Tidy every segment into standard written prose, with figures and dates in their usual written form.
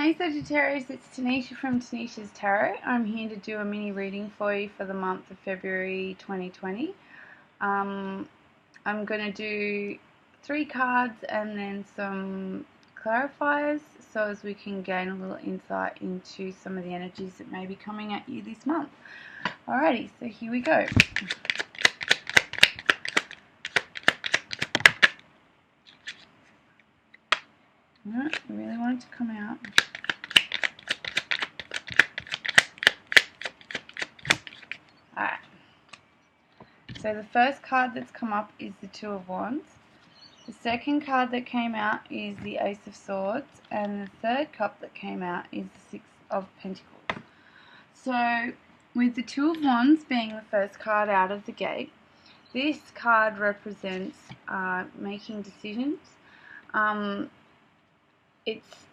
Hey Sagittarius, it's Tanisha from Tanisha's Tarot. I'm here to do a mini reading for you for the month of February 2020. I'm going to do 3 cards and then some clarifiers so as we can gain a little insight into some of the energies that may be coming at you this month. Alrighty, so here we go. I really want it to come out. Alright, so the first card that's come up is the Two of Wands. The second card that came out is the Ace of Swords, and the third cup that came out is the Six of Pentacles. So with the Two of Wands being the first card out of the gate, this card represents making decisions. It's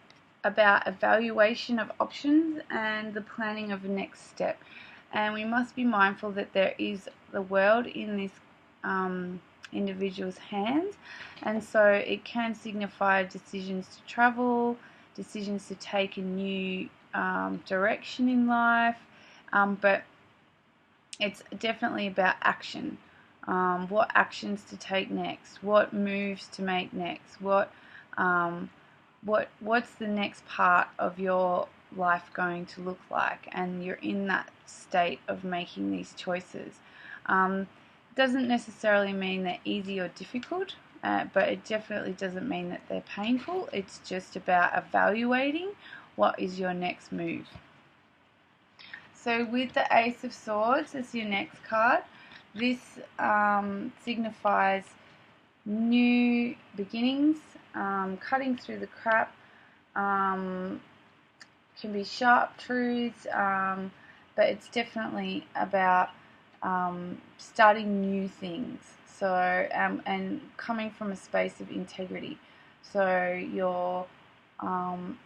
about evaluation of options and the planning of the next step. And we must be mindful that there is the world in this individual's hands, and so it can signify decisions to travel, decisions to take a new direction in life, but it's definitely about action. What actions to take next, what moves to make next, what's the next part of your life going to look like, and you're in that state of making these choices. Doesn't necessarily mean they're easy or difficult, but it definitely doesn't mean that they're painful. It's just about evaluating what is your next move. So with the Ace of Swords as your next card, this signifies new beginnings, cutting through the crap. Can be sharp truths, but it's definitely about starting new things. So and coming from a space of integrity. So you're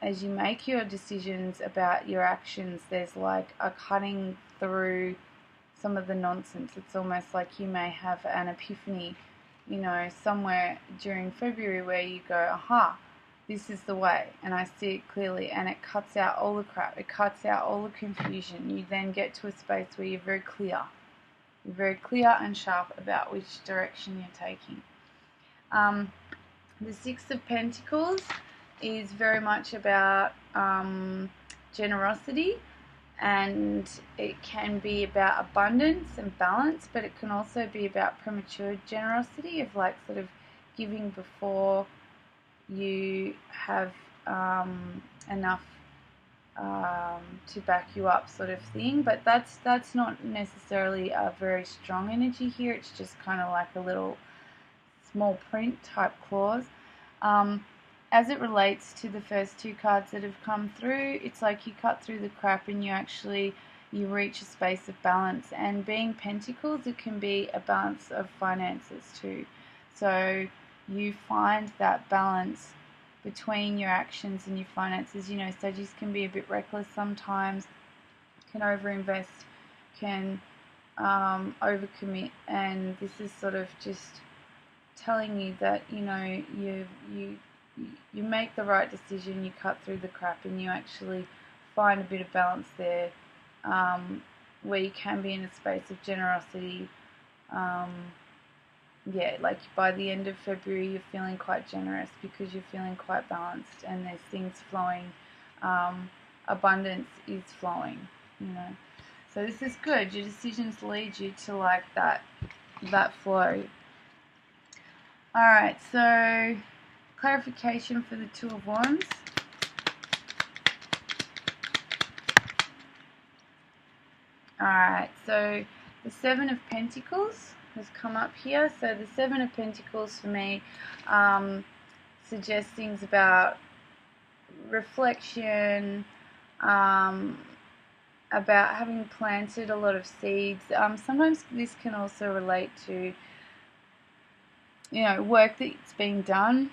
as you make your decisions about your actions, there's like a cutting through some of the nonsense. It's almost like you may have an epiphany, you know, somewhere during February where you go, aha, this is the way, and I see it clearly, and it cuts out all the crap, it cuts out all the confusion. You then get to a space where you're very clear and sharp about which direction you're taking. The Six of Pentacles is very much about generosity, and it can be about abundance and balance, but it can also be about premature generosity, of like sort of giving before you have enough to back you up, sort of thing. But that's not necessarily a very strong energy here. It's just kind of like a little small print type clause. As it relates to the first 2 cards that have come through, it's like you cut through the crap and you reach a space of balance. And being Pentacles, it can be a balance of finances too. So you find that balance between your actions and your finances. You know, Saggies can be a bit reckless sometimes, can overinvest, can overcommit, and this is sort of just telling you that, you know, you make the right decision, you cut through the crap, and you actually find a bit of balance there, where you can be in a space of generosity. Yeah, like by the end of February you're feeling quite generous because you're feeling quite balanced, and there's things flowing, abundance is flowing, you know. So this is good. Your decisions lead you to like that flow. Alright, so clarification for the Two of Wands. Alright, so the Seven of Pentacles has come up here. So the Seven of Pentacles for me suggests things about reflection, about having planted a lot of seeds. Sometimes this can also relate to, you know, work that's been done,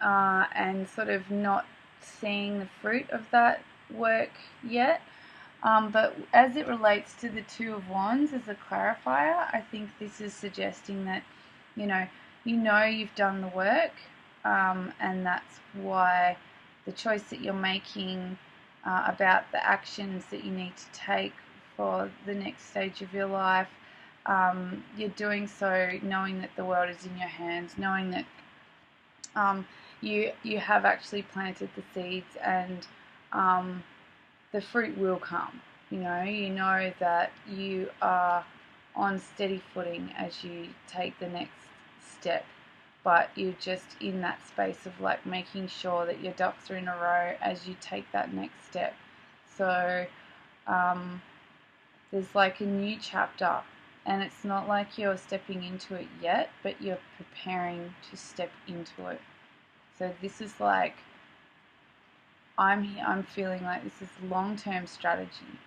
and sort of not seeing the fruit of that work yet. But as it relates to the Two of Wands as a clarifier, I think this is suggesting that, you know you've done the work, and that's why the choice that you're making, about the actions that you need to take for the next stage of your life. You're doing so knowing that the world is in your hands, knowing that you have actually planted the seeds, and the fruit will come. You know that you are on steady footing as you take the next step, but you're just in that space of like making sure that your ducks are in a row as you take that next step. So there's like a new chapter, and it's not like you're stepping into it yet, but you're preparing to step into it. So this is like, I'm feeling like this is long-term strategy,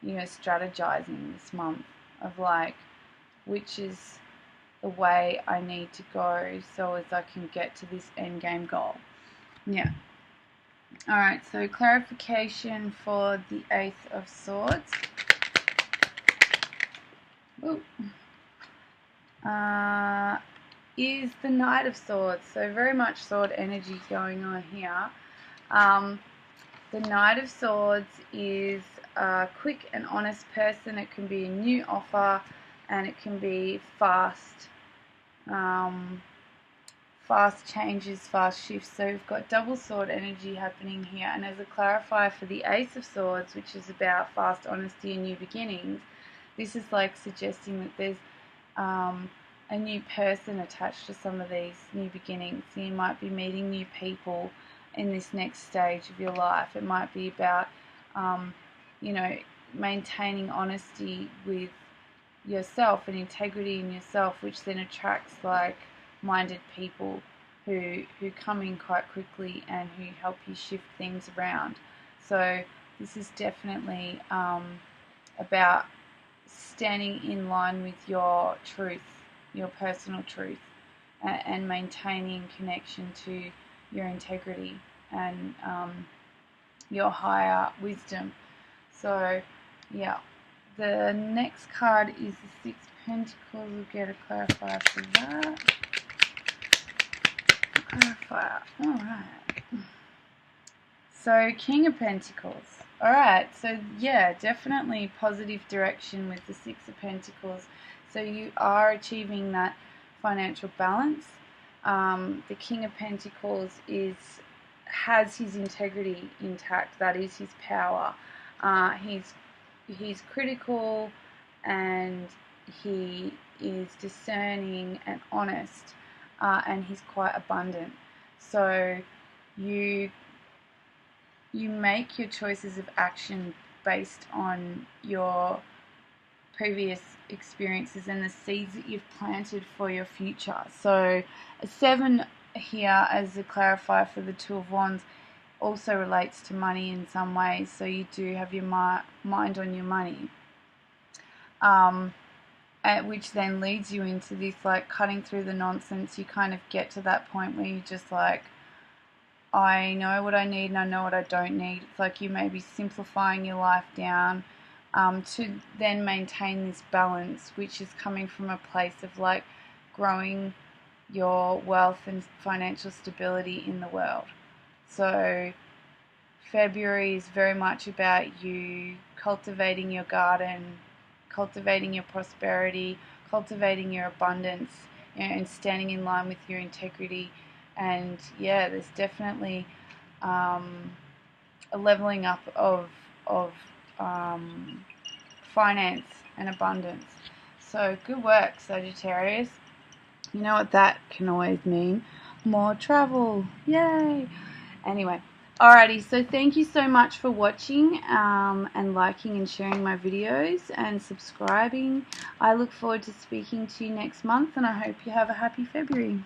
strategizing this month of like, which is the way I need to go so as I can get to this end game goal. Yeah. Alright, so clarification for the Ace of Swords. Ooh. Is the Knight of Swords. So very much sword energy going on here. The Knight of Swords is a quick and honest person. It can be a new offer, and it can be fast changes, fast shifts. So we've got double sword energy happening here. And as a clarifier for the Ace of Swords, which is about fast honesty and new beginnings, this is like suggesting that there's a new person attached to some of these new beginnings. So you might be meeting new people in this next stage of your life. It might be about maintaining honesty with yourself and integrity in yourself, which then attracts like-minded people who come in quite quickly and who help you shift things around. So this is definitely about standing in line with your truth, your personal truth, and maintaining connection to your integrity and your higher wisdom. So yeah, the next card is the Six of Pentacles. We'll get a clarifier for that. Clarifier. Alright. So King of Pentacles. Alright, so yeah, definitely positive direction with the Six of Pentacles. So you are achieving that financial balance. The King of Pentacles has his integrity intact. That is his power. He's critical, and he is discerning and honest, and he's quite abundant. So you make your choices of action based on your previous experiences and the seeds that you've planted for your future. So a 7 here as a clarifier for the Two of Wands also relates to money in some ways. So you do have your mind on your money, which then leads you into this like cutting through the nonsense. You kind of get to that point where you just like, I know what I need and I know what I don't need. It's like you may be simplifying your life down to then maintain this balance, which is coming from a place of like growing your wealth and financial stability in the world. So February is very much about you cultivating your garden, cultivating your prosperity, cultivating your abundance, and standing in line with your integrity. And yeah, there's definitely a leveling up of finance and abundance. So good work, Sagittarius. You know what that can always mean? More travel. Yay! Anyway, alrighty, so thank you so much for watching and liking and sharing my videos and subscribing. I look forward to speaking to you next month, and I hope you have a happy February.